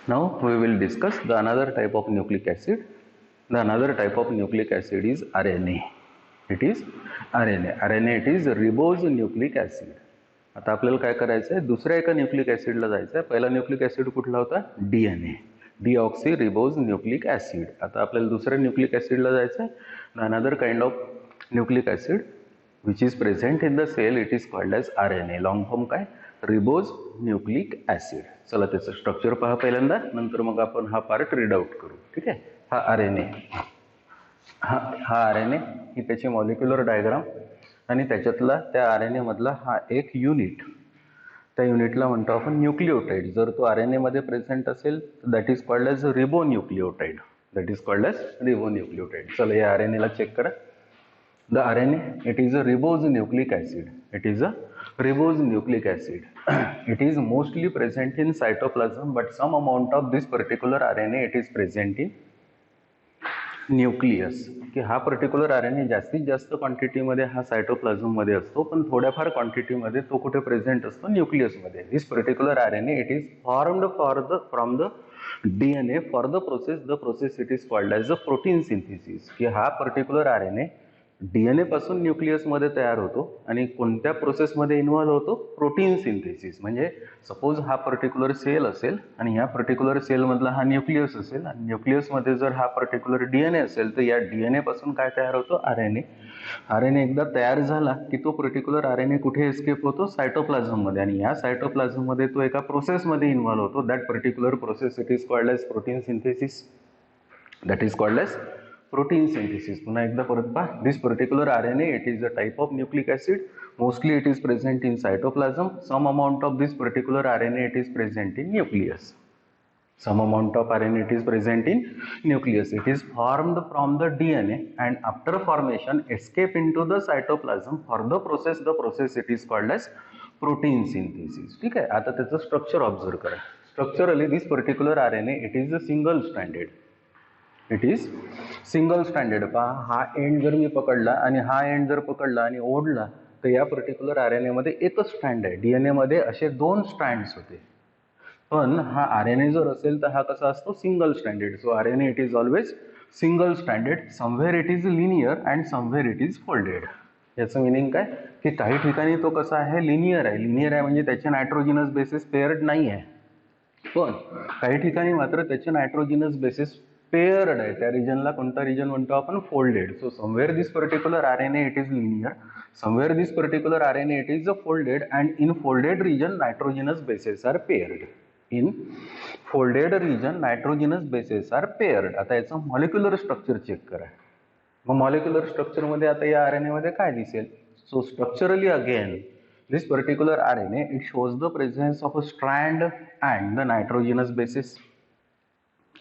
Now we will discuss the another type of nucleic acid. The another type of nucleic acid is RNA. It is RNA. RNA it is ribose nucleic acid. आता आपल्याला काय करायचं आहे, दुसऱ्या एका nucleic ॲसिडला जायचं आहे. पहिला न्यूक्लिक ॲसिड कुठला होता, DNA, deoxy ribose nucleic acid. आता आपल्याला दुसऱ्या न्यूक्लिक ॲसिडला जायचं आहे. Another kind of nucleic acid which is present in the cell, it is called as RNA. Long form काय, रिबोज न्यूक्लिक ॲसिड. चला त्याचं स्ट्रक्चर पहा पहिल्यांदा, नंतर मग आपण हा पार्ट रीड आउट करू. ठीक आहे. हा RNA, हा RNA ही त्याची मॉलिक्युलर डायग्राम आणि त्याच्यातला त्या RNA मधला हा एक युनिट, त्या युनिटला म्हणतो आपण न्यूक्लिओटाइड. जर तो RNA मध्ये प्रेझेंट असेल that is called as ribonucleotide. That is called as ribonucleotide. चला या RNA ला चेक करा. The RNA it is a ribose nucleic acid. It is a ribose nucleic acid. It is mostly present in cytoplasm, but some amount of this particular RNA it is present in nucleus. की हा particular RNA जास्तीत जास्त क्वांटिटीमध्ये हा सायटोप्लाझममध्ये असतो, पण थोड्याफार क्वांटिटीमध्ये तो कुठे प्रेझेंट असतो, न्यूक्लियसमध्ये. This particular RNA it is formed from the DNA for the process it is called as a protein synthesis. की हा पर्टिक्युलर RNA DNA पासून न्यूक्लियसमध्ये तयार होतो आणि कोणत्या प्रोसेसमध्ये इन्व्हॉल्व होतो, प्रोटीन सिंथेसिस. म्हणजे सपोज हा पर्टिक्युलर सेल असेल आणि ह्या पर्टिक्युलर सेलमधला हा न्यूक्लियस असेल आणि न्यूक्लियसमध्ये जर हा पर्टिक्युलर DNA असेल तर या DNA पासून काय तयार होतो, RNA. RNA एकदा तयार झाला की तो पर्टिक्युलर RNA कुठे एस्केप होतो, सायटोप्लाझममध्ये. आणि या सायटोप्लाझममध्ये तो एका प्रोसेसमध्ये इन्व्हॉल्व होतो. That particular process it is called as protein synthesis. That is called as protein synthesis. पुन्हा एकदा परत पहा. This particular RNA it is a type of nucleic acid. Mostly it is present in cytoplasm. Some amount of this particular RNA it is present in nucleus. Some amount of RNA it is present in nucleus. It is formed from the DNA and after formation escape into the cytoplasm for the process it is called as protein synthesis. ठीक आहे. आता त्याचं structure observe करा. Structurally this particular RNA it is a single stranded. It is single standard. पहा, हा end जर मी पकडला आणि हा एंड जर पकडला आणि ओढला तर या पर्टिक्युलर RNA मध्ये एकच स्ट्रँड आहे. DNA मध्ये असे 2 स्ट्रँड्स होते, पण हा RNA जर असेल तर हा कसा असतो, single standard. So RNA it is always single standard. Somewhere it is linear and somewhere it is folded. याचं मिनिंग काय, की काही ठिकाणी तो कसा आहे, लिनियर आहे. लिनियर आहे म्हणजे त्याचे नायट्रोजिनस बेसिस पेअर्ड नाही आहे, पण काही ठिकाणी मात्र त्याचे नायट्रोजिनस बेसिस पेअर्ड आहे. त्या रिजनला कोणता रिजन म्हणतो आपण, folded. So somewhere this particular RNA it is linear, somewhere this particular RNA it is a folded, and in folded region nitrogenous bases are paired. In folded region nitrogenous bases are paired. आता याचं molecular structure check करा. मग molecular स्ट्रक्चरमध्ये आता या RNA मध्ये काय दिसेल. So structurally again this particular RNA it shows the presence of a strand and the nitrogenous basis.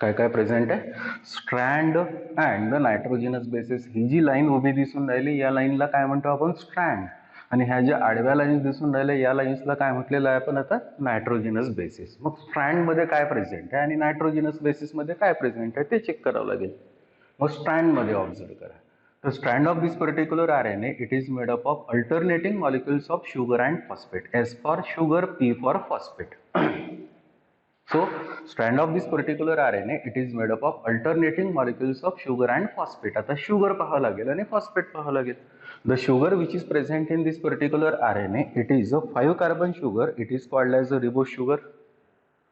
काय काय प्रेझेंट आहे, strand and the nitrogenous bases. ही जी लाईन उभी दिसून राहिली या लाईनला काय म्हणतो आपण, स्ट्रँड. आणि ह्या ज्या आडव्या लाईन्स दिसून राहिल्या या लाईन्सला काय म्हटलेलं आहे आपण आता, नायट्रोजिनस बेसिस. मग स्ट्रँड मध्ये काय प्रेझेंट आहे आणि नायट्रोजिनस बेसिस मध्ये काय प्रेझेंट आहे ते चेक करावं लागेल. मग स्ट्रँड मध्ये ऑब्झर्व करा. The strand of this particular RNA it is made up of alternating molecules of sugar and phosphate. S for sugar, P for phosphate. So strand of this particular RNA it is made up of alternating molecules of sugar and phosphate. आता sugar पाहावं लागेल आणि phosphate पाहावं लागेल. The sugar which is present in this particular RNA it is a 5 carbon sugar. It is called as a ribose sugar.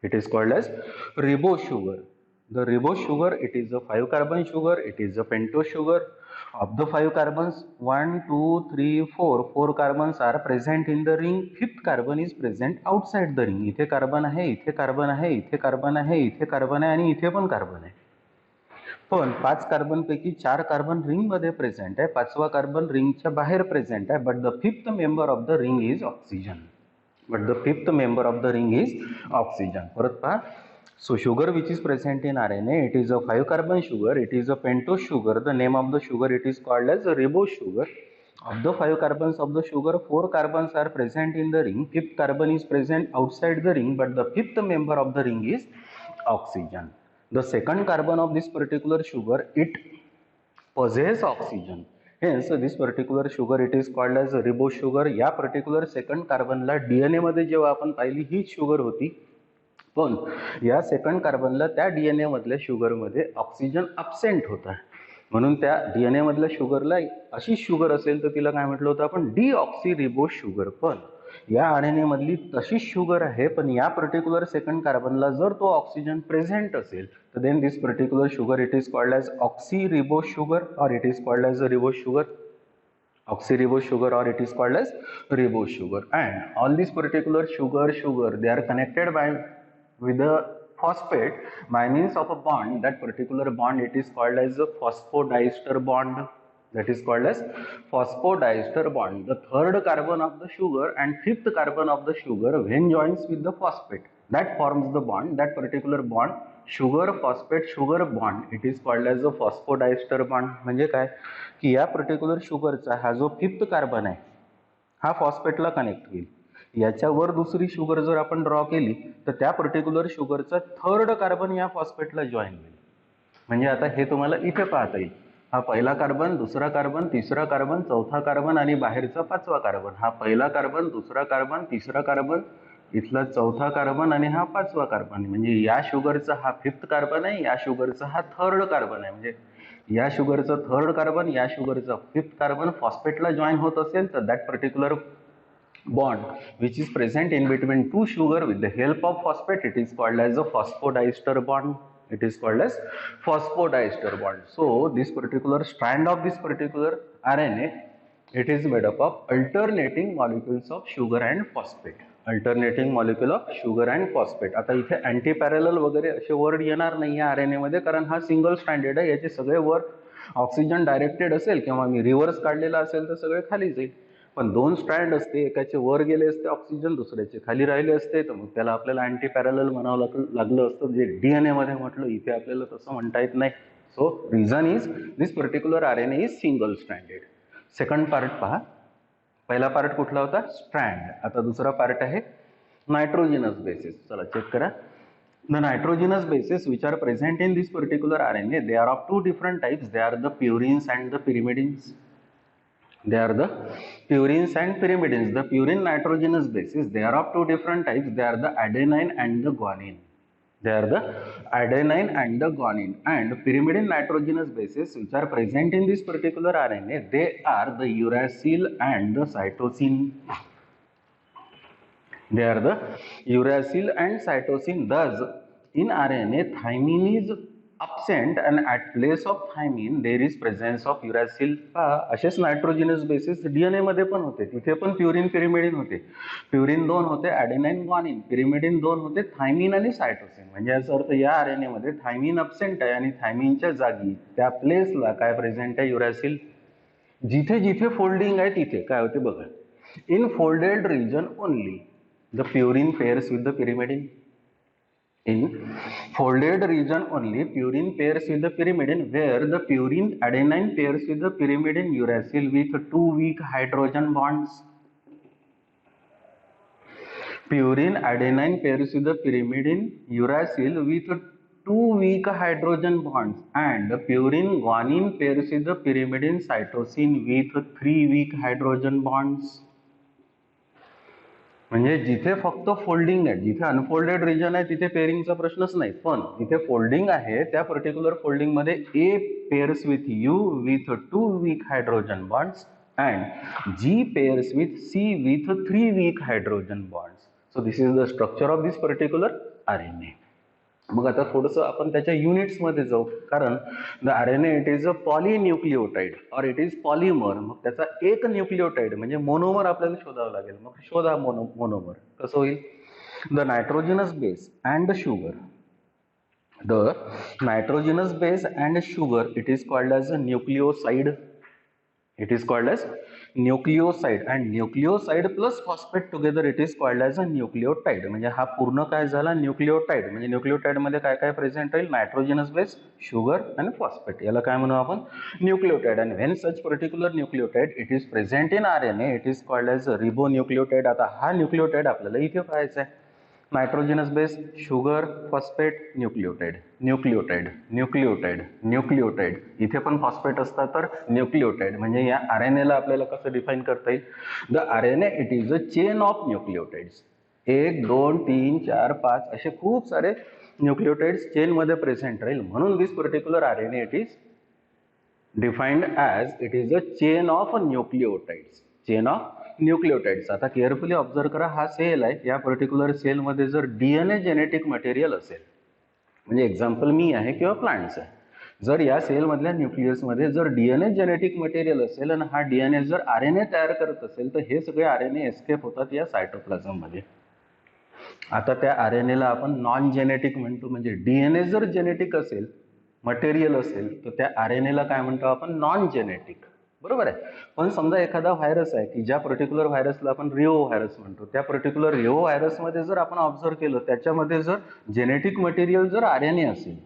It is called as ribose sugar. The ribose sugar it is a 5 carbon sugar. It is a pentose sugar. Of the 5 carbons, 1, 2, 3, 4 carbons are present in the ring. 5th carbon is present outside the ring. इथे carbon आहे, इथे carbon आहे, इथे carbon आहे, इथे carbon आहे आणि इथे पण कार्बन आहे. पण 5 कार्बन पैकी 4 कार्बन रिंग मध्ये प्रेझेंट आहे, 5वा कार्बन रिंगच्या बाहेर प्रेझेंट आहे. But the 5th member of the ring is oxygen. But the 5th member of the ring is oxygen. परत पहा. So sugar which is present in RNA it is a 5 carbon sugar. It is a pentose sugar. The name of the sugar it is called as ribose sugar. Of the 5 carbons of the sugar, 4 carbons are present in the ring. 5th carbon is present outside the ring, but the 5th member of the ring is oxygen. The second carbon of this particular sugar it possesses oxygen. Hence this particular sugar it is called as ribose sugar. या particular second carbon ला DNA मध्ये जेव्हा आपण पाहिली हीच sugar होती, पण या सेकंड कार्बनला त्या डीएनए मधल्या शुगरमध्ये ऑक्सिजन अब्सेंट होता, म्हणून त्या डीएनए मधल्या शुगरला अशी शुगर असेल तर तिला काय म्हटलं होतं आपण, डीऑक्सिरिबो शुगर. पण या आरएनए मधली तशीच शुगर आहे, पण या पर्टिक्युलर सेकंड कार्बनला जर तो ऑक्सिजन प्रेझेंट असेल तर then this particular sugar it is called as oxyribo sugar or it is called as a ribo sugar. Oxyribose sugar or it is called as ribose sugar. And all these particular sugar they are connected by with a phosphate by means of a bond. That particular bond it is called as a phosphodiester bond. That is called as phosphodiester bond. The third carbon of the sugar and fifth carbon of the sugar when joins with the phosphate, that forms the bond. That particular bond sugar phosphate sugar bond it is called as a phosphodiester bond. म्हणजे काय की या particular शुगरचा हा जो fifth carbon आहे हा फॉस्फेटला connect होईल. याच्यावर दुसरी शुगर जर आपण ड्रॉ केली तर त्या पर्टिक्युलर शुगरचा थर्ड कार्बन या फॉस्फेटला जॉईन होईल. म्हणजे आता हे तुम्हाला इथे पाहता येईल. हा पहिला कार्बन, दुसरा कार्बन, तिसरा कार्बन, चौथा कार्बन आणि बाहेरचा पाचवा कार्बन. हा पहिला कार्बन, दुसरा कार्बन, तिसरा कार्बन, इथला चौथा कार्बन आणि हा पाचवा कार्बन. म्हणजे या शुगरचा हा फिफ्थ कार्बन आहे, या शुगरचा हा थर्ड कार्बन आहे. म्हणजे या शुगरचा थर्ड कार्बन, या शुगरचा फिफ्थ कार्बन फॉस्फेटला जॉईन होत असेल तर that particular bond which is present in between two sugar with the help of phosphate it is called as a phosphodiester bond. It is called as phosphodiester bond. So this particular strand of this particular RNA it is made up of alternating molecules of sugar and phosphate. Alternating molecule of sugar and phosphate. आता इथे anti parallel वगैरे असे word येणार नाही आहे RNA मध्ये, कारण हा सिंगल स्ट्रँडेड आहे. याचे सगळे वर ऑक्सिजन डायरेक्टेड असेल किंवा मी रिव्हर्स काढलेला असेल तर सगळे खाली जाईल. पण दोन स्ट्रँड असते, एकाचे वर गेले असते ऑक्सिजन, दुसऱ्याचे खाली राहिले असते, तर मग त्याला आपल्याला अँटी पॅरलल म्हणावं लागलं असतं. जे डीएनए मध्ये म्हटलं, इथे आपल्याला तसं म्हणता येत नाही. So reason is this particular RNA is single stranded. Second part पहा. पहिला पार्ट कुठला होता, स्ट्रँड. आता दुसरा पार्ट आहे नायट्रोजिनस बेसिस. चला चेक करा. The nitrogenous bases which are present in this particular RNA, they are of two different types. They are the purines and the pyrimidines. They are the purines and pyrimidines. The purine nitrogenous bases, they are of two different types. They are the adenine and the guanine. They are the adenine and the guanine. And pyrimidine nitrogenous bases which are present in this particular RNA, they are the uracil and the cytosine. They are the uracil and cytosine. Thus, in RNA, thymine is absent and at place of thymine there is presence of uracil. असेच नायट्रोजिनस basis DNA मध्ये पण होते. तिथे पण purine pyrimidine होते. Purine 2 होते, ॲडेनाइन guanine. Pyrimidine 2 होते, thiamine आणि सायटोसिन. म्हणजे याचा अर्थ या आरएनए मध्ये थायमिन अब्सेंट आहे आणि थायमिनच्या जागी त्या प्लेसला काय प्रेझेंट आहे, युरॅसिल. जिथे जिथे फोल्डिंग आहे तिथे काय होते बघा. In folded region only the purine pairs with the pyrimidine. In folded region only purine pairs with the pyrimidine, where the purine adenine pairs with the pyrimidine uracil with two weak hydrogen bonds. Purine adenine pairs with the pyrimidine uracil with two weak hydrogen bonds, and purine guanine pairs with the pyrimidine cytosine with three weak hydrogen bonds. म्हणजे जिथे फक्त folding आहे, जिथे unfolded region आहे तिथे पेअरिंगचा प्रश्नच नाही. पण जिथे फोल्डिंग आहे त्या पर्टिक्युलर फोल्डिंग मध्ये A pairs with U with two weak hydrogen bonds and G pairs with C with three weak hydrogen bonds. So this is the structure of this particular RNA. मग आता थोडंसं आपण त्याच्या units मध्ये जाऊ, कारण the RNA it is a polynucleotide or it is polymer. मग त्याचा एक न्यूक्लिओटाइड म्हणजे मोनोमर आपल्याला शोधावं लागेल. मग शोधा मोनोमर. कसं होईल, the nitrogenous base and the sugar. The nitrogenous base and sugar it is called as a nucleoside. It is called as nucleoside and nucleoside plus phosphate together it is called as a nucleotide. म्हणजे हा पूर्ण काय झाला, न्यूक्लिओटाइड. म्हणजे न्यूक्लिओटाइड मध्ये काय काय present राहील, नायट्रोजनस बेस, शुगर आणि फॉस्फेट. याला काय म्हणू आपण, न्यूक्लिओटाइड. आणि when such particular nucleotide it is present in RNA it is called as ribonucleotide. आता हा न्यूक्लिओटाइड आपल्याला इथे पाहायचा आहे. Nitrogenous base, sugar, phosphate, nucleotide, nucleotide, nucleotide, nucleotide. इथे पण फॉस्फेट असतात तर न्यूक्लिओटाइड. म्हणजे या आरएनएला आपल्याला कसं डिफाईन करता येईल, the RNA it is a chain of nucleotides. 1 2 3 4 5 असे खूप सारे न्यूक्लियोटाइड्स चेनमध्ये प्रेझेंट राहील, म्हणून this particular RNA it is defined as it is a chain of nucleotides. Chain of nucleotides. आता केअरफुली ऑब्झर्व करा, हा सेल आहे, या पर्टिक्युलर सेलमध्ये जर DNA जेनेटिक मटेरियल असेल, म्हणजे एक्झाम्पल मी आहे किंवा प्लांट्स आहे, जर या सेलमधल्या न्यूक्लियसमध्ये जर DNA जेनेटिक मटेरियल असेल आणि हा DNA जर RNA तयार करत असेल, तर हे सगळे RNA एस्केप होतात या सायटोप्लाझममध्ये. आता त्या RNAला आपण नॉन जेनेटिक म्हणतो, म्हणजे DNA जर जेनेटिक असेल, मटेरियल असेल, तर त्या RNAला काय म्हणतो आपण? Non genetic. बरोबर आहे. पण समजा एखादा व्हायरस आहे की ज्या पर्टिक्युलर व्हायरसला आपण रिओ व्हायरस म्हणतो, त्या पर्टिक्युलर रिओ व्हायरसमध्ये जर आपण ऑब्झर्व केलं, त्याच्यामध्ये जर जेनेटिक मटेरियल जर RNA असेल,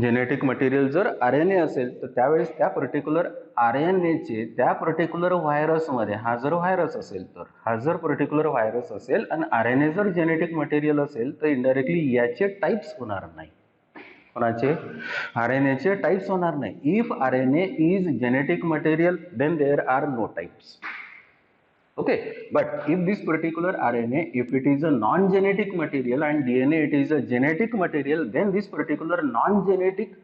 जेनेटिक मटेरियल जर RNA असेल, तर त्यावेळेस त्या पर्टिक्युलर RNAचे त्या पर्टिक्युलर व्हायरसमध्ये, हा जर व्हायरस असेल, तर हा जर पर्टिक्युलर व्हायरस असेल आणि RNA जर जेनेटिक मटेरियल असेल, तर इनडायरेक्टली याचे टाइप्स होणार नाही. कोणाचे? RNAचे टाइप्स होणार नाही. If RNA is genetic material, then there are no types. Okay, but if this particular RNA, if it is a non-genetic material and DNA it is a genetic material, then this particular non-genetic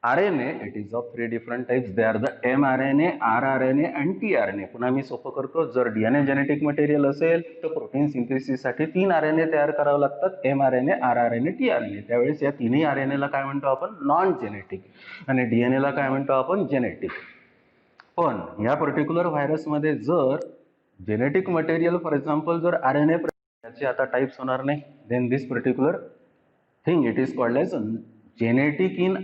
RNA, it is of 3 different types. They are the mRNA, rRNA and tRNA. पुन्हा मी सोपं करतो, जर DNA genetic material असेल तर protein सिंथेसिससाठी 3 RNA तयार करावे लागतात, mRNA, rRNA, tRNA. त्यावेळेस या तिन्ही RNA ला काय म्हणतो आपण? नॉन जेनेटिक, आणि DNA ला काय म्हणतो आपण? जेनेटिक. पण या पर्टिक्युलर व्हायरसमध्ये जर जेनेटिक मटेरियल, फॉर एक्झाम्पल जर RNA, याचे आता टाइप्स होणार नाही, then this particular thing it is called as genetic in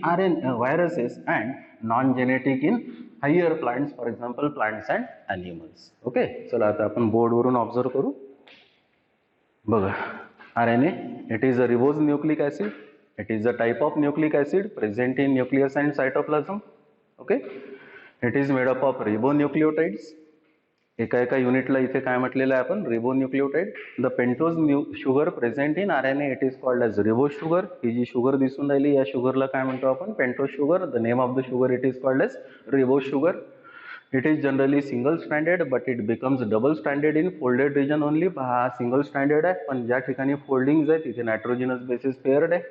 viruses and non-genetic in higher plants, for example plants and animals. Okay, चला आता आपण बोर्डवरून ऑब्झर्व करू. बघा, RNA it is a ribose nucleic acid. It is a type of nucleic acid present in nucleus and cytoplasm. Okay, it is made up of ribonucleotides. एका एका युनिटला इथे काय म्हटलेलं आहे आपण? Ribonucleotide. The pentose sugar present in RNA it is called as ribo sugar. ही जी शुगर दिसून राहिली, या शुगरला काय म्हणतो आपण? Pentose sugar. The name of the sugar it is called as ribo sugar. It is generally single stranded, but it becomes double stranded in folded region only. हा सिंगल स्ट्रँडेड आहे, पण ज्या ठिकाणी फोल्डिंग्स आहे तिथे नायट्रोजिनस बेसिस पेअर्ड आहे.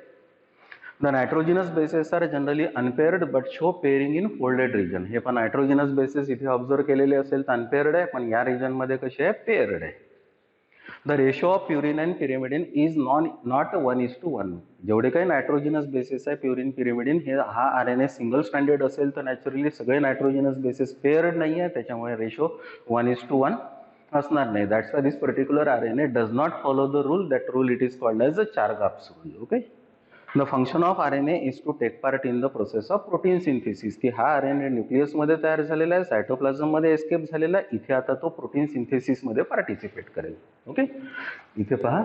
The nitrogenous bases are generally unpaired but show pairing in folded region. हे पण nitrogenous bases इथे ऑब्झर्व केलेले असेल तर unpaired आहे, पण या रिजन मध्ये कसे आहे? पेअर्ड आहे. The ratio of purine and pyrimidine is not 1:1. जेवढे काही नायट्रोजिनस बेसिस आहे, प्युरिन, पिरिमिडिन, हे हा RNA सिंगल स्ट्रँडेड असेल तर नॅचरली सगळे नायट्रोजिनस बेसिस पेअर्ड नाही आहे, त्याच्यामुळे रेशो 1:1 असणार नाही. That's why this particular RNA does not follow the rule. That rule it is called as a Chargaff's rule. Okay, the function of RNA is to take part in the process of protein synthesis. की हा RNA न्यूक्लियसमध्ये तयार झालेला आहे, सायटोप्लाझममध्ये escape झालेला आहे, इथे आता तो प्रोटीन सिंथेसिसमध्ये पार्टिसिपेट करेल. ओके, इथे पहा,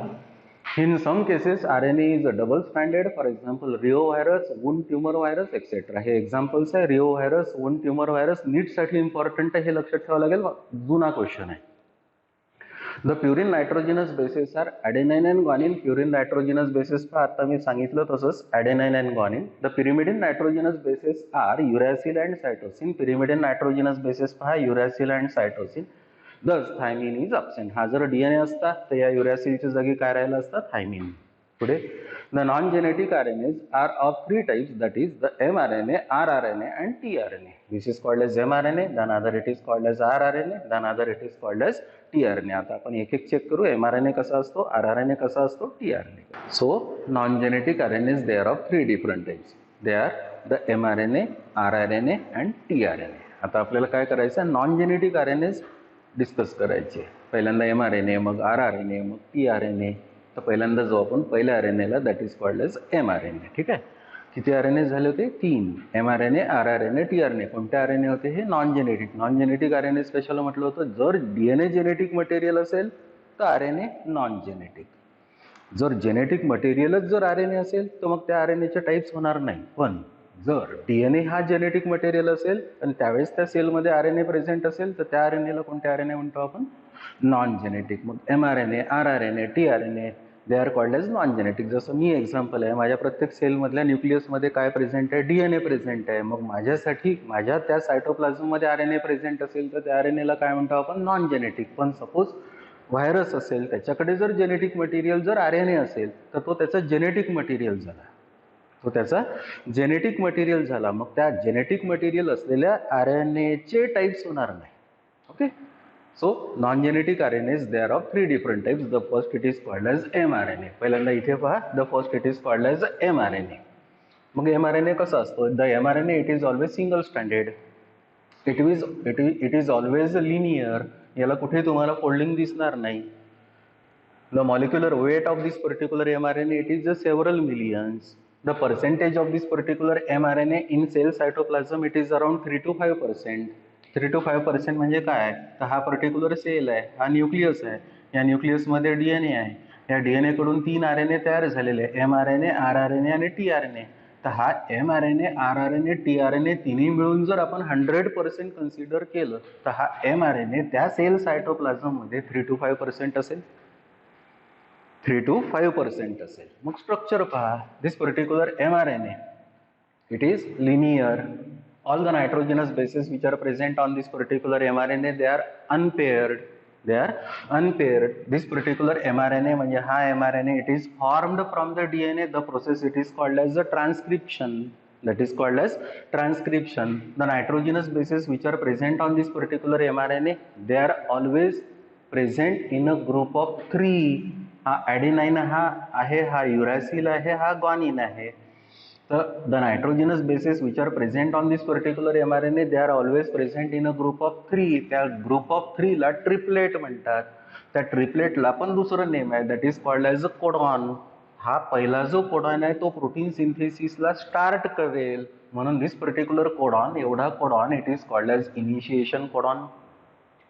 in some cases RNA is a double stranded. For example reo virus, wound tumour virus etcetera. हे एक्झाम्पल्स आहे. Reo virus, wound tumour virus नीटसाठी इम्पॉर्टंट आहे, हे लक्षात ठेवावं लागेल, जुना क्वेश्चन आहे. The purine nitrogenous bases are adenine and guanine. Purine nitrogenous bases पहा, आता मी सांगितलं तसंच adenine and guanine. The pyrimidine nitrogenous bases are uracil and cytosine. Pyrimidine nitrogenous bases पहा, uracil and cytosine. Thus thymine is absent. हा जर DNA असता तर या uracilच्या जागी काय राहिलं असतं? thymine. पुढे, the non-genetic RNAs are of 3 types, that is the mRNA, rRNA and tRNA. This is called as mRNA, then other it is called as rRNA, then other it is called as tRNA. आता आपण एक एक check करू, mRNA कसा असतो, rRNA कसा असतो, tRNA. So non-genetic RNAs, they are of 3 different types. They are the mRNA, rRNA and tRNA. आता आपल्याला काय करायचं? नॉन-जेनेटिक RNAs डिस्कस करायचे. पहिल्यांदा mRNA, मग rRNA, मग tRNA. तर पहिल्यांदा जो आपण पहिल्या RNAला, that is called as mRNA. ठीक आहे, किती RNA झाले होते? 3. mRNA, rRNA, tRNA. कोणते RNA होते? हे non genetic. Non genetic RNA special म्हटलं होतं, जर DNA जेनेटिक मटेरियल असेल तर RNA नॉन जेनेटिक. जर जेनेटिक मटेरियलच जर RNA असेल तर मग त्या RNAचे टाइप्स होणार नाही. पण जर DNA हा जेनेटिक मटेरियल असेल आणि त्यावेळेस त्या सेलमध्ये RNA प्रेझेंट असेल तर त्या RNAला कोणते RNA म्हणतो आपण? Non genetic. मग mRNA, rRNA, tRNA, they are called as non genetic. जसं मी एक्झाम्पल आहे, माझ्या प्रत्येक सेलमधल्या न्यूक्लियसमध्ये काय प्रेझेंट आहे? DNA प्रेझेंट आहे. मग माझ्यासाठी माझ्या त्या सायटोप्लाझममध्ये RNA प्रेझेंट असेल तर त्या RNAला काय म्हणतो आपण? Non genetic. पण सपोज व्हायरस असेल त्याच्याकडे जर जेनेटिक मटेरियल जर RNA असेल तर तो त्याचा जेनेटिक मटेरियल झाला, तो त्याचा जेनेटिक मटेरियल झाला. मग त्या जेनेटिक मटेरियल असलेल्या RNAचे टाइप्स होणार नाही. Okay, so non genetic RNAs there are 3 different types. The first it is called as mRNA. पहिल्यांदा इथे पहा, the first it is called as mRNA. मग mRNA कसा असतो? The mRNA it is always single stranded. It is always linear. याला कुठे तुम्हाला folding दिसणार नाही. The molecular weight of this particular mRNA it is just several millions. The percentage of this particular mRNA in cell cytoplasm it is around 3 to 5%. 3 to 5% म्हणजे काय? तर हा particular sale आहे, हा न्यूक्लियस आहे, या न्यूक्लियस मध्ये DNA आहे, या DNA कडून 3 RNA तयार झालेले आहे, mRNA, rRNA आणि tRNA. तर हा mRNA, rRNA, tRNA तिन्ही मिळून जर आपण 100% कन्सिडर केलं तर हा mRNA त्या सेल सायटोप्लाझम मध्ये 3 to 5% असेल, 3 to 5% असेल. मग स्ट्रक्चर पहा, दिस particular mRNA it is linear. All the nitrogenous bases which are present on this particular mRNA they are unpaired. They are unpaired. This particular mRNA म्हणजे हा mRNA it is formed from the DNA. The process it is called as the transcription. That is called as transcription. The nitrogenous bases which are present on this particular mRNA they are always present in a group of 3. हा ॲडेनाइन हा आहे, हा युरॅसिल आहे, हा guanine आहे. तर the nitrogenous bases which are present on this particular mRNA they are always present in a group of 3. त्या group of 3 ला ट्रिपलेट म्हणतात. त्या ट्रिपलेटला पण दुसरं नेम आहे, that is called as a codon. हा पहिला जो कोडॉन आहे तो प्रोटीन सिंथेसिसला स्टार्ट करेल, म्हणून this particular codon, एवढा codon it is called as initiation codon.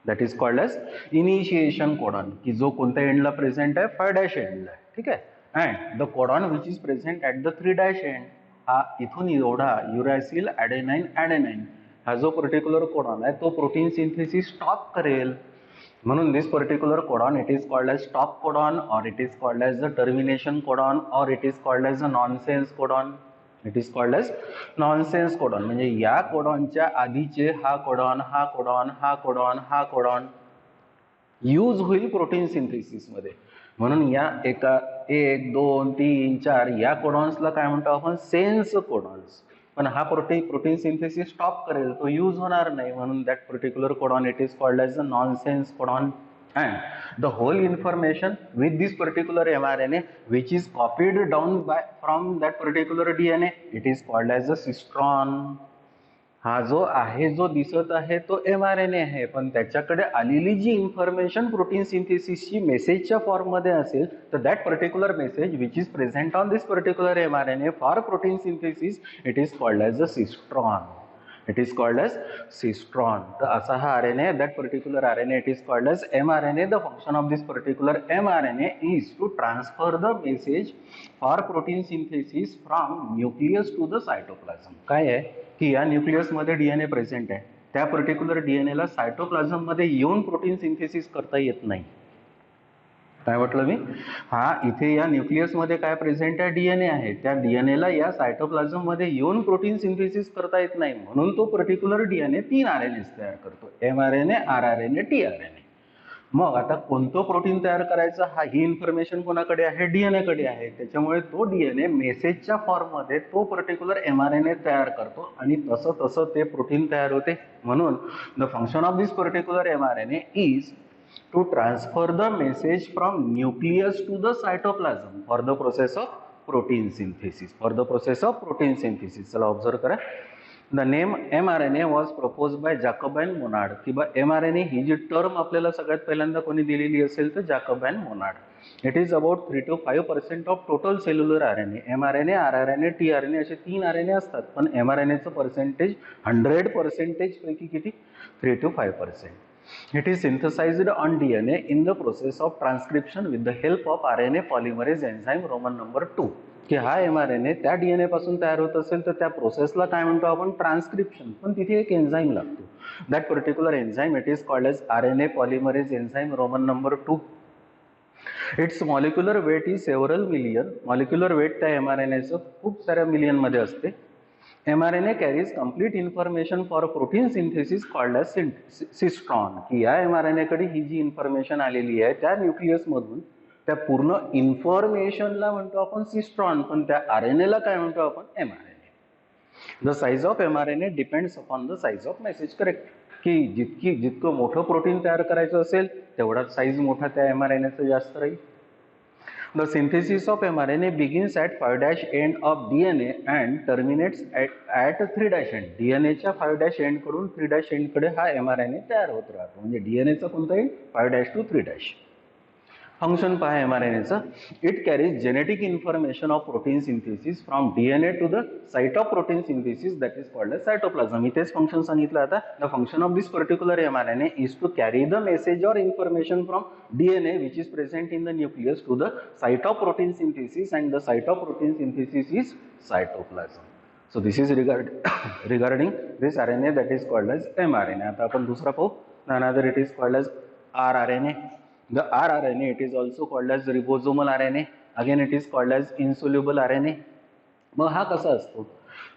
That is called as initiation codon, की जो कोणत्या एंडला प्रेझेंट आहे? 5' एंडला, ठीक आहे. And the codon which is present at the 3' end, हा इथून एवढा युरॅसिल ॲडेनाइन ॲडेनाइन हा जो पर्टिक्युलर कोडॉन आहे तो प्रोटीन सिंथेसिस स्टॉप करेल, म्हणून this particular codon it is called as stop codon, और it is called as the termination codon, और it is called as a nonsense codon. It is called as nonsense codon. म्हणजे या कोडॉनच्या आधीचे हा codon, हा codon, हा codon, हा codon use होईल प्रोटीन सिंथेसिस मध्ये, म्हणून या एका 1, 2, 3, 4 या कोडॉन्सला काय म्हणतो आपण? Sense codons. पण हा प्रोटीन सिंथेसिस स्टॉप करेल, तो यूज होणार नाही, म्हणून that particular codon it is called as a nonsense codon. And the whole information with this particular mRNA which is copied down from that particular DNA it is called as a cistron. हा जो आहे, जो दिसत आहे तो mRNA आहे, पण त्याच्याकडे आलेली जी इन्फॉर्मेशन प्रोटीन सिंथेसिसची मेसेजच्या फॉर्म मध्ये असेल तर that particular message which is present on this particular mRNA for protein synthesis it is called as a cistron. It is called as cistron. तर असा हा RNA, that particular RNA it is called as mRNA. The function of this particular mRNA is to transfer the message for protein synthesis from nucleus to the cytoplasm. काय आहे की या nucleus मध्ये DNA present आहे, त्या particular DNA ला cytoplasm मध्ये येऊन प्रोटीन सिंथेसिस करता येत नाही. काय म्हटलं मी? हा इथे या न्यूक्लियस मध्ये काय प्रेझेंट आहे? DNA आहे. त्या DNA ला या सायटोप्लाझम मध्ये येऊन प्रोटीन सिंथेसिस करता येत नाही, म्हणून तो पर्टिक्युलर DNA 3 RNAs तयार करतो, mRNA, rRNA, tRNA. मग आता कोणतं प्रोटीन तयार करायचं हा ही इन्फॉर्मेशन कोणाकडे आहे? DNA कडे आहे. त्याच्यामुळे तो DNA मेसेजच्या फॉर्म मध्ये तो पर्टिक्युलर mRNA तयार करतो आणि तसं तसं ते प्रोटीन तयार होते. म्हणून the function of this particular mRNA is to transfer the message from nucleus to the cytoplasm for the process of protein synthesis. For the process of protein synthesis. चला ऑब्झर्व करा. The name mRNA was proposed by Jacob and Monod. किंवा mRNA ही जी term आपल्याला सगळ्यात पहिल्यांदा कोणी दिलेली असेल तर Jacob and Monod. It is about 3 to 5% of total cellular RNA. mRNA, rRNA, tRNA असे 3 RNA असतात, पण mRNA चं पर्सेंटेज 100% पैकी किती? 3 to 5%. It is synthesized on DNA in the process of transcription with the help of RNA polymerase enzyme Roman number 2. की हा mRNA त्या DNA पासून तयार होत असेल तर त्या प्रोसेसला काय म्हणतो आपण? ट्रान्सक्रिप्शन. पण तिथे एक एन्झाईम लागतो. That particular enzyme it is called as RNA polymerase enzyme Roman number 2. Its molecular weight is several million. Molecular weight त्या mRNA चं खूप साऱ्या मिलियन मध्ये असते. mRNA carries complete information for protein synthesis called as cistron. की या mRNA कडे ही जी information आलेली आहे त्या न्यूक्लियस मधून त्या पूर्ण इन्फॉर्मेशनला म्हणतो आपण सिस्ट्रॉन, पण त्या आरएनए ला काय म्हणतो आपण mRNA. The size of mRNA depends upon the size of message. Correct. की जितकं मोठं प्रोटीन तयार करायचं असेल तेवढाच साइज मोठा त्या mRNA जास्त राहील. The synthesis of mRNA begins at 5' end of DNA and terminates at 3' end. DNA च्या 5' end कडून 3' end कडे हा mRNA तयार होत राहतो. म्हणजे DNA चा कोणता एंड 5' to 3'. फंक्शन पहा mRNA चं. It carries genetic information of protein synthesis from DNA to the site of protein synthesis that is called as cytoplasm. इथेच फंक्शन सांगितलं आता. The function of this particular mRNA is to carry the message और information from DNA which is present in the nucleus to the site of protein synthesis, and the site of protein synthesis is cytoplasm. So this is regarding this RNA that is called as mRNA. आता आपण दुसरा पाहू. Another it is called as rRNA. The rRNA it is also called as ribosomal RNA. Again it is called as insoluble RNA. मग हा कसा असतो?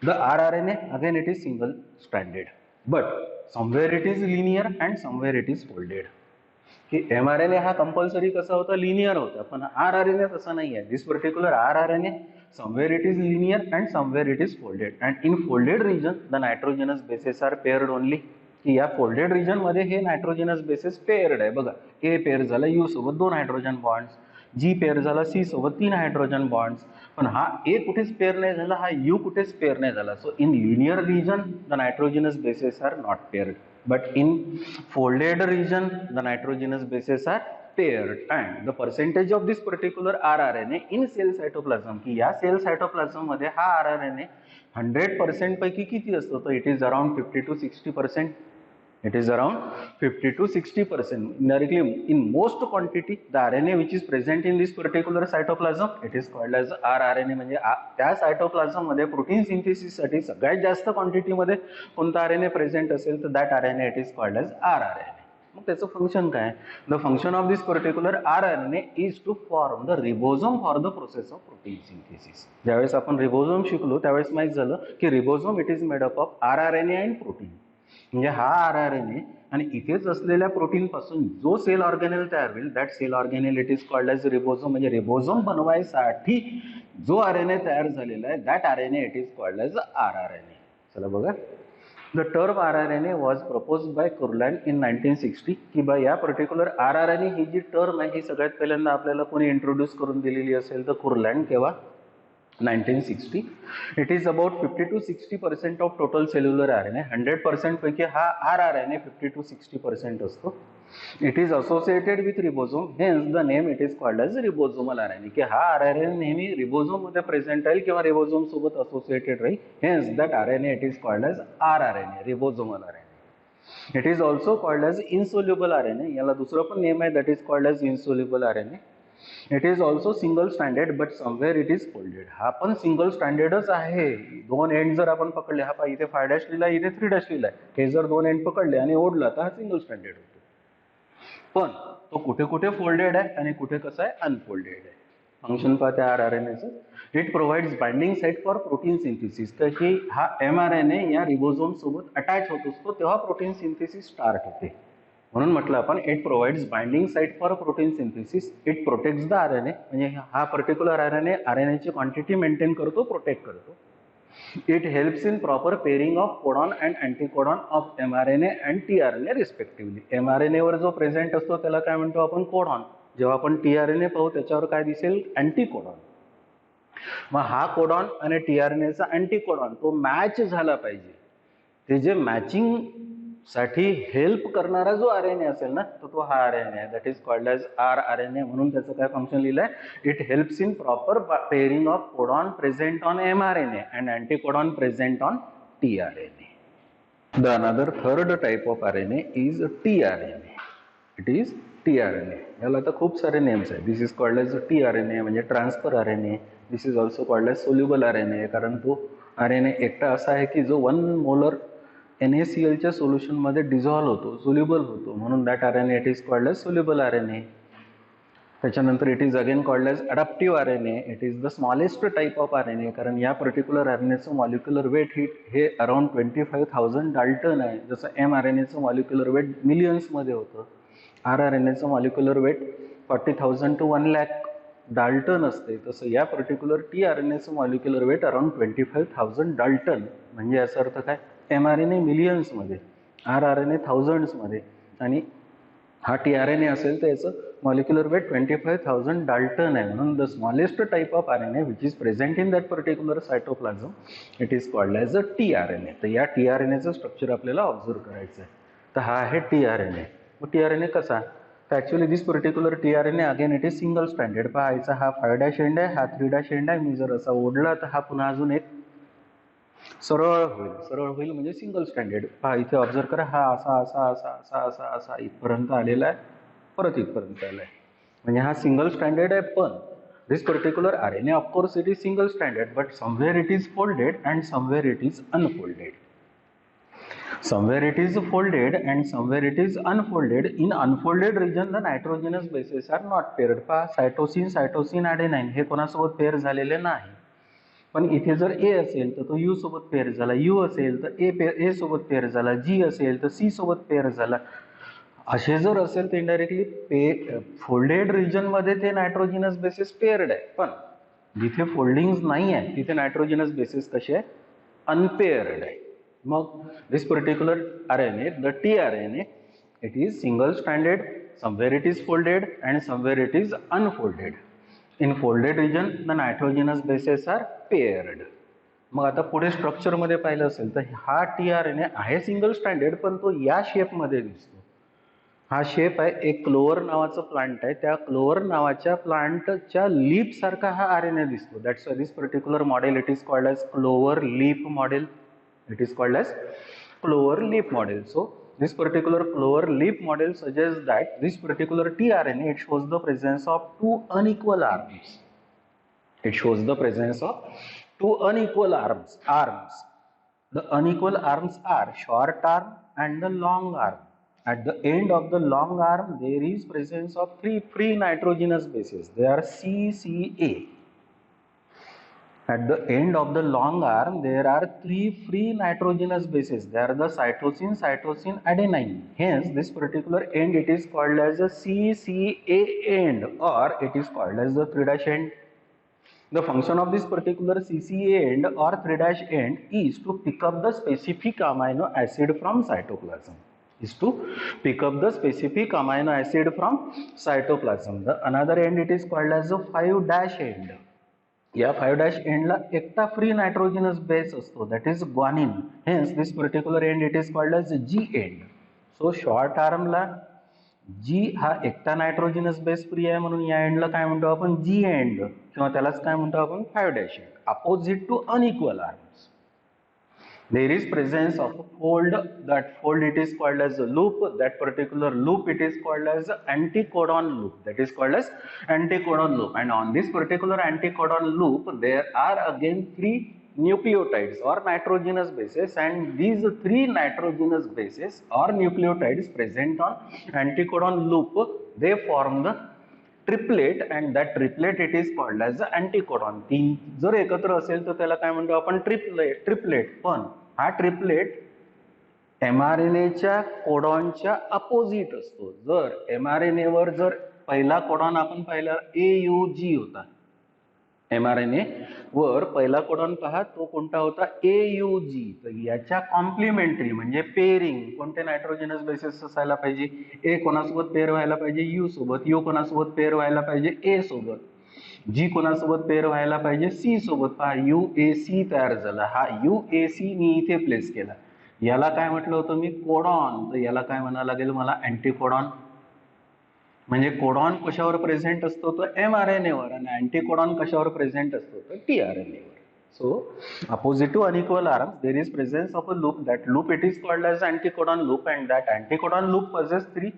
The rRNA again it is single stranded, but somewhere it is linear and somewhere it is folded. की mRNA हा compulsory कसा होता? Linear होता, पण rRNA तसा नाही आहे. दिस particular rRNA somewhere it is linear and somewhere it is folded, and in folded region the nitrogenous bases are paired only. की या फोल्डेड रिजन मध्ये हे नायट्रोजनस बेसिस पेअर्ड आहे. बघा, ए पेअर झाला यू सोबत 2 हायड्रोजन बॉन्ड्स, जी pair झाला C सोबत 3 हायड्रोजन बॉन्ड्स, पण हा ए कुठेच पेअर नाही झाला, हा यू कुठेच पेअर नाही झाला. So in linear region the nitrogenous bases are not paired, but in folded region the nitrogenous bases are paired, and the percentage of this particular rRNA in cell cytoplasm की या sale cytoplasm मध्ये हा rRNA 100% पैकी किती असतो? तर it is around 50 to 60%. It is around 50 to 60%. Directly in most quantity the RNA which is present in this particular cytoplasm it is called as rRNA. म्हणजे त्या सायटोप्लाझम मध्ये प्रोटीन सिंथेसिस साठी सगळ्यात जास्त क्वांटिटी मध्ये कोणता RNA प्रेझेंट असेल तर that RNA it is called as rRNA. मग त्याचं फंक्शन काय? The function of this particular rRNA is to form the ribosome for the process of protein synthesis. ज्यावेळेस आपण रिबोझोम शिकलो त्यावेळेस माहित झालं की ribosome it is made up of rRNA and protein. म्हणजे हा rRNA आणि इथेच असलेल्या प्रोटीन पासून जो सेल ऑर्गॅनेल तयार होईल that cell organelle it is called as ribosome. म्हणजे रिबोझोम बनवायसाठी जो RNA तयार झालेला आहे that RNA it is called as rRNA. चला बघा. The term rRNA was proposed by Kurland in 1960. की बा या पर्टिक्युलर rRNA ही जी टर्म आहे ही सगळ्यात पहिल्यांदा आपल्याला कोणी इंट्रोड्यूस करून दिलेली असेल तर कुर्लॅन. केव्हा? 1960. It is about 50 to 60% of total cellular RNA. 100% पैकी हा rRNA 50 to 60% असतो. It is associated with ribosome, hence the name it is called as ribosomal RNA. की हा RNA नेहमी रिबोझोम मध्ये प्रेझेंट राहील किंवा रिबोझोम सोबत असोसिएटेड राहील. Hence that RNA it is called as rRNA, ribosomal RNA. It is also called as insoluble RNA. याला दुसरं पण नेम आहे that is called as insoluble RNA. It is also single stranded but somewhere it is folded. हा पण single स्टँडर्डच आहे. 2 end जर आपण पकडले, हा इथे 5' लिहिलाय इथे 3' लिहिलाय, हे जर 2 एंड पकडले आणि ओढला तर हा सिंगल स्टँडर्ड होतो. पण तो कुठे कुठे फोल्डेड आहे आणि कुठे कसं आहे अनफोल्डेड आहे. फंक्शन पाहते rRNAचं. It provides binding site for protein synthesis. तर की हा mRNA या रिबोझोम सोबत अटॅच होत असतो तेव्हा प्रोटीन सिंथेसिस स्टार्ट होते. म्हणून म्हटलं आपण it provides binding site for protein synthesis. It protects the RNA. म्हणजे हा पर्टिक्युलर RNA ची क्वांटिटी मेंटेन करतो, प्रोटेक्ट करतो. It helps in proper pairing of codon and anticodon of mRNA and tRNA respectively. mRNA वर जो present असतो त्याला काय म्हणतो आपण? कोडॉन. जेव्हा आपण tRNA पाहू त्याच्यावर काय दिसेल? अँटीकोडॉन. मग हा कोडॉन आणि tRNAचा अँटीकोडॉन तो मॅच झाला पाहिजे. ते जे मॅचिंग साठी हेल्प करणारा जो RNA असेल ना तर तो हा RNA आहे. That is called as rRNA. म्हणून त्याचं काय फंक्शन लिहिलंय? It helps in proper pairing of codon present on mRNA and anticodon present on tRNA. The another third type of RNA is tRNA. It is tRNA. याला आता खूप सारे names आहेत. This is called as tRNA म्हणजे transfer RNA. This is also called as soluble RNA. कारण तो RNA एकटा असा आहे की जो 1 मोलर NaCl च्या सोल्युशन मध्ये डिझॉल्व्ह होतो, सोल्युबल होतो, म्हणून that RNA it is called as soluble RNA. त्याच्यानंतर it is again called as adaptive R N A. It is the smallest type of R N A, कारण या पर्टिक्युलर R N एचं molecular weight हे around 25,000 dalton आहे. जसं M R N एचं molecular weight मिलियन्समध्ये होतं, आर एन एचं मॉलिक्युलर वेट 40,000 to 1,00,000 डाल्टन असते. तसं या पर्टिक्युलर टी आर एन एचं मॉलिक्युलर वेट अराउंड 25,000 डाल्टन. म्हणजे याचा अर्थ काय, एम आर एन ए मिलियन्समध्ये, आर एन ए थाउजंड्समध्ये, आणि हा टी आर एन ए असेल तर याचं मॉलिक्युलर वेट 25,000 डाल्टन आहे. म्हणून the smallest type of R N A which is present in that particular cytoplasm it is called as a T R N A. तर या टी आर एन एचं structure आपल्याला observe करायचं आहे. तर हा आहे टी आर एन ए. मग टी आर एन ए कसा, तर actually this particular T R N A again it is single stranded. पाहायचा हा 5' एंड आहे, हा 3' एंड आहे. मी जर असा ओढला तर हा पुन्हा अजून एक सरळ होईल. सरळ होईल म्हणजे सिंगल स्टँडर्ड. पहा इथे ऑब्झर्व करा, हा असा असा असा असा असा असा इथपर्यंत आलेला आहे, परत इथपर्यंत आला आहे. म्हणजे हा सिंगल स्टँडर्ड आहे. पण this particular R N A of course it is single standard, but somewhere it is folded and somewhere it is unfolded. Somewhere it is folded and somewhere it is unfolded. In unfolded region the nitrogenous bases are not paired. पहा cytosine adenine हे कोणासोबत pair झालेले नाही. पण इथे जर ए असेल तर तो यू सोबत पेअर झाला, यू असेल तर ए सोबत पेअर झाला, जी असेल तर सी सोबत पेअर झाला. असे जर असेल तर इनडायरेक्टली फोल्डेड रिजन मध्ये ते नायट्रोजिनस बेसिस पेअर्ड आहे. पण जिथे फोल्डिंग नाही आहे तिथे नायट्रोजिनस बेसिस कसे आहे, अनपेअर्ड आहे. मग this particular R N A, the T R N A, it is single standard. Somewhere it is folded and somewhere it is unfolded. In folded region the nitrogenous bases are paired. मग आता पुढे स्ट्रक्चरमध्ये पाहिलं असेल तर हा T R N ए आहे single standard, पण तो या शेपमध्ये दिसतो. हा शेप आहे, एक क्लोवर नावाचं प्लांट आहे, त्या क्लोवर नावाच्या प्लांटच्या लीप सारखा हा आर एन ए दिसतो. That's why this particular model it is called as clover leaf model. It is called as clover leaf model. So this particular clover leaf model suggests that this particular tRNA, it shows the presence of two unequal arms. It shows the presence of two unequal arms. The unequal arms are short arm and the long arm. At the end of the long arm there is presence of three free nitrogenous bases. They are CCA. At the end of the long arm there are three free nitrogenous bases. They are the cytosine, adenine. Hence this particular end it is called as a CCA end, or it is called as the 3' end. The function of this particular CCA end or 3' end is to pick up the specific amino acid from cytoplasm. The another end it is called as a 5' end. या 5' एंडला एकटा free nitrogenous base असतो, that is guanine. Hence this particular end it is called as G end. So short आर्मला G हा एकटा नायट्रोजिनस base free आहे, म्हणून या एंडला काय म्हणतो आपण, जी एंड, किंवा त्यालाच काय म्हणतो आपण, 5' end. Opposite to unequal arms there is presence of a fold. That fold it is called as a loop. That particular loop it is called as anticodon loop. That is called as anticodon loop. And on this particular anticodon loop there are again three nucleotides or nitrogenous bases, and these three nitrogenous bases or nucleotides present on anticodon loop, they form the triplet, and that triplet it is called as anticodon. तीन जर एकत्र असेल तर त्याला काय म्हणतो आपण, triplet. पण हा ट्रिपलेट mRNA कोडॉनच्या अपोजिट असतो. जर mRNA वर जर पहिला कोडॉन आपण पाहिला AUG होता, mRNA वर पहिला कोडॉन पहा तो कोणता होता, AUG. तर याच्या कॉम्प्लिमेंटरी म्हणजे पेअरिंग कोणते नायट्रोजनस बेसिस असायला पाहिजे, ए कोणासोबत पेअर व्हायला पाहिजे यू सोबत, यू कोणासोबत पेअर व्हायला पाहिजे ए सोबत, जी कोणासोबत पेअर व्हायला पाहिजे सी सोबत. पहा UAC तयार झाला. हा UAC मी इथे प्लेस केला. याला काय म्हटलं होतं मी, कोडॉन. तर याला काय म्हणावं लागेल मला, अँटीकोडॉन. म्हणजे कोडॉन कशावर प्रेझेंट असतो तर mRNA वर, आणि अँटीकोडॉन कशावर प्रेझेंट असतो तर tRNA वर. So opposite to unequal arms there is presence of a loop. That loop it is called as anticodon loop, and that anticodon loop possesses three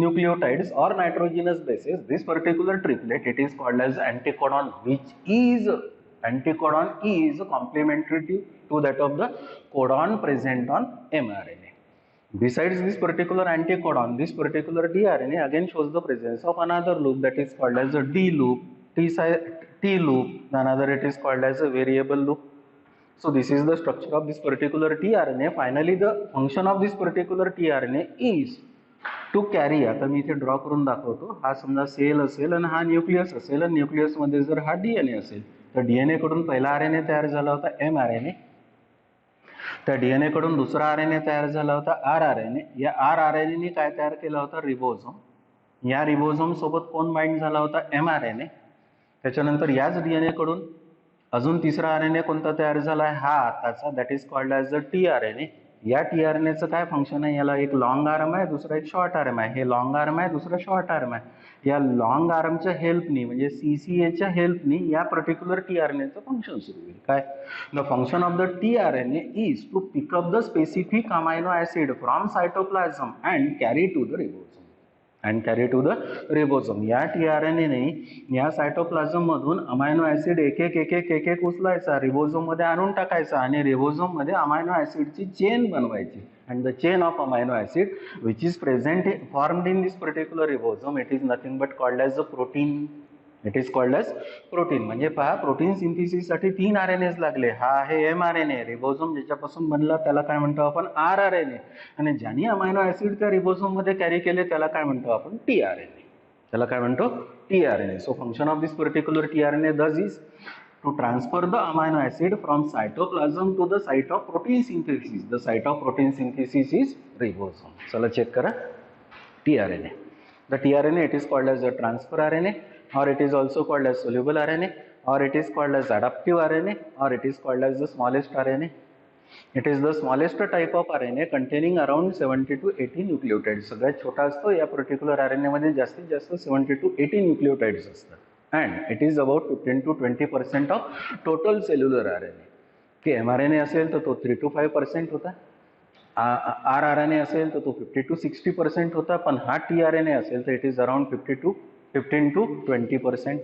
nucleotides or nitrogenous bases. This particular triplet it is called as anticodon, which is complementary to that of the codon present on mRNA. Besides this particular anticodon, this particular tRNA again shows the presence of another loop that is called as a D loop, T loop, another it is called as a variable loop. So this is the structure of this particular tRNA. Finally, the function of this particular tRNA is to carry. आता मी इथे draw करून दाखवतो. हा समजा sale असेल आणि हा nucleus असेल आणि न्यूक्लियस मध्ये जर हा डीएनए असेल तर डीएनए कडून पहिला आरएनए तयार झाला होता mRNA. त्या डीएनए कडून दुसरा आरएनए तयार झाला होता rRNA. या rRNA ने काय तयार केला होता? रिबोझोम. या रिबोझोम सोबत कोण बाइंड झाला होता? mRNA. त्याच्यानंतर याच डीएनए कडून अजून तिसरा आरएनए कोणता तयार झाला आहे? हा आताचा, that is called as the tRNA. या टीआरएनएचं काय फंक्शन आहे? याला एक लॉंग आर्म आहे, दुसरा एक शॉर्ट आर्म आहे. हे लॉंग आर्म आहे, दुसरा शॉर्ट आर्म आहे. या लॉंग आर्मच्या हेल्पनी म्हणजे सीसीएच्या हेल्पनी या पर्टिक्युलर टीआरएनएचं फंक्शन सुरू होईल. काय? The function of the tRNA is to pick up the specific amino acid from cytoplasm and carry to the ribosome. या टीआरएनए ने या सायटोप्लाझम मधून अमायनो ऍसिड एक एक उचलायचा, रिबोझोम मध्ये आणून टाकायचा आणि रिबोझोम मध्ये अमायनो ऍसिडची चेन बनवायची. And the chain of amino acid which is formed in this particular ribosome, it is nothing but called as a protein. It is called as protein. म्हणजे पहा, प्रोटीन सिंथेसिस साठी 3 आरएनएस लागले. हा आहे mRNA. रिबोझोम ज्याच्यापासून बनला त्याला काय म्हणतो आपण? rRNA. आणि ज्यांनी अमायनो ऍसिड त्या रिबोझोम मध्ये कॅरी केले त्याला काय म्हणतो आपण? tRNA. त्याला काय म्हणतो? tRNA. So function of this particular tRNA thus is to transfer the amino acid from cytoplasm to the site of protein synthesis. The site of protein synthesis is ribosome. चला check करा tRNA. The tRNA, it is called as a transfer RNA, or it is also called as soluble RNA, or it is called as adaptive RNA, or it is called as the smallest RNA. It is the smallest type of RNA containing around 70 to 80 nucleotides. सगळ्यात छोटा असतो. या particular RNA मध्ये जास्तीत जास्त 70 to 80 nucleotides असतात. And it is about 15 to 20% of total cellular RNA. की mRNA असेल तर तो 3 to 5% होता. rRNA असेल तर तो 50 to 60% होता. पण हा tRNA असेल तर it is around 15 to 20%.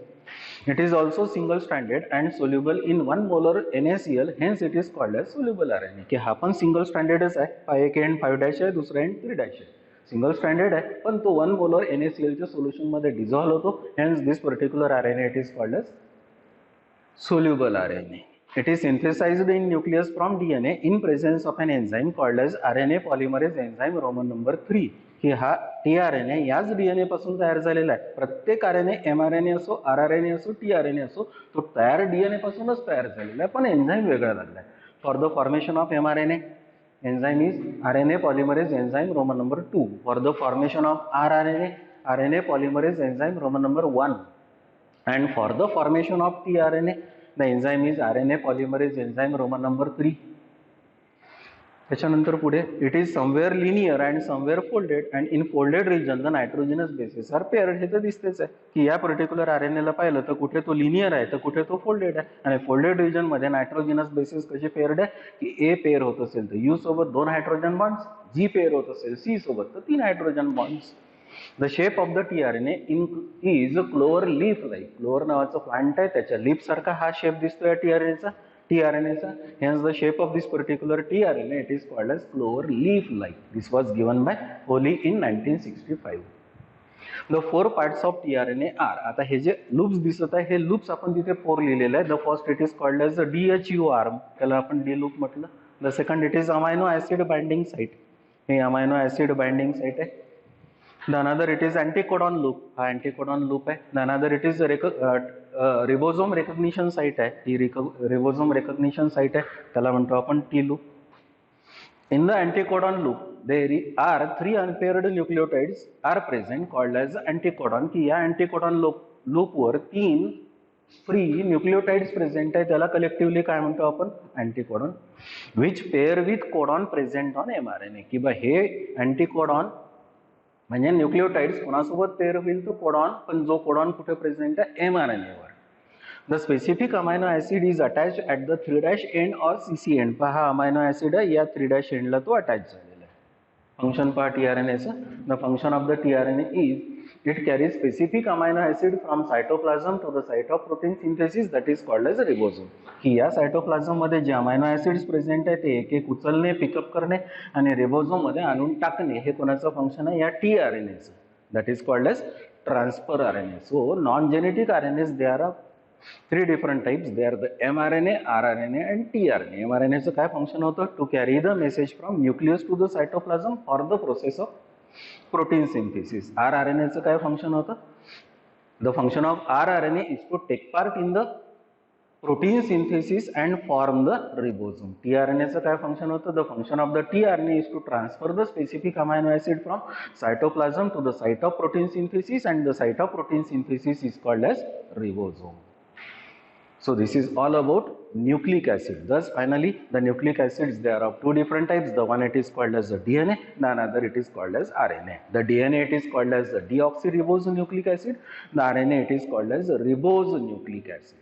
It is also single stranded and soluble in 1 molar NaCl, hence it is called as soluble RNA. की हा पण सिंगल स्टँडर्डच आहे. एक एंड 5' आहे, दुसरा एंड 3' आहे. सिंगल स्टँडर्ड आहे पण तो 1 मोलर NaCl च्या सोल्युशन मध्ये डिझॉल्व होतो. Hence this particular RNA it is called as soluble RNA. It is synthesized in nucleus from DNA in presence of an enzyme called as RNA polymerase enzyme Roman number 3. की हा tRNA याच DNA पासून तयार झालेला आहे. प्रत्येक RNA mRNA असो, rRNA असो, tRNA असो, तो तयार DNA पासूनच तयार झालेला आहे पण एन्झाईम वेगळा लागला आहे. For the formation of mRNA, enzyme is RNA polymerase enzyme Roman number 2. For the formation of rRNA, RNA polymerase enzyme Roman number 1. And for the formation of tRNA, the enzyme is RNA polymerase enzyme Roman number 3. त्याच्यानंतर पुढे it is somewhere linear and somewhere folded, and in folded region the nitrogenous bases are paired. हे तर दिसतेच आहे की या particular RNA ला पाहिलं तर कुठे तो लिनियर आहे तर कुठे तो फोल्डेड आहे. आणि फोल्डेड रिजन मध्ये नायट्रोजनस बेसिस कसे पेअर्ड आहे की A पेअर होत असेल तर U सोबत 2 हायड्रोजन बॉन्ड्स, G पेअर होत असेल C सोबत तर 3 hydrogen bonds. The shape of the tRNA is clover leaf like. Clover नावाचं प्लांट आहे, त्याच्या लीफ सारखा हा शेप दिसतोय tRNA. Hence the shape of this particular tRNA it is called as clover leaf like. This was given by Foley in 1965. The 4 parts of tRNA are, आता हे जे loops दिसत आहे हे लूप्स आपण तिथे 4 लिहिलेले आहे. The first it is called as DHU arm, त्याला आपण D लूप म्हटलं. The second it is amino acid binding site, हे अमायनो ऍसिड बाइंडिंग साइट आहे. The another it is anticodon loop, हा anticodon loop आहे. The another it is ribosome recognition site आहे, ही ribosome recognition site आहे, त्याला म्हणतो आपण T loop. In the anticodon loop there are 3 unpaired nucleotides are present called as anticodon. की या anticodon loop वर 3 फ्री न्यूक्लियोटाइड्स प्रेझेंट आहे, त्याला कलेक्टिव्हली काय म्हणतो आपण? Anticodon. Which pair with codon present on mRNA. की बा हे अँटीकोडॉन म्हणजे न्यूक्लियोटाइड्स कोणासोबत पेअर होईल तो कोडॉन, पण जो कोडॉन कुठे प्रेझेंट आहे? mRNA वर. The specific amino acid is attach at the 3' end और CC एंड. पहा अमायनो ऍसिड आहे, या 3' एंडला तो अटॅच झालेला आहे. फंक्शन पहा tRNAचं. The function of the tRNA is It carries specific amino acid from cytoplasm to the site of protein synthesis, that is called as a ribosome. की या सायटोप्लाझम मध्ये जे अमायनो ऍसिड्स प्रेझेंट आहे ते एक एक उचलणे, पिकअप करणे आणि रिबोझोम मध्ये आणून टाकणे हे कोणाचं फंक्शन आहे या tRNAचं. That is called as transfer RNA. So non-genetic RNAs, there are three different types. They are the mRNA, rRNA and tRNA. mRNA चं काय फंक्शन होतं? To carry the message from nucleus to the cytoplasm for the process of protein synthesis. rRNA चं काय function होतं? The function of rRNA is to take part in the protein synthesis and form the ribosome. tRNA चं काय function होतं? The function of the tRNA is to transfer the specific amino acid from cytoplasm to the site of protein synthesis, and the site of protein synthesis is called as ribosome. So this is all about nucleic acid. Thus finally the nucleic acids, they are of two different types. The one it is called as the DNA, the another it is called as RNA. The DNA it is called as the deoxyribonucleic acid, the RNA it is called as the ribonucleic acid.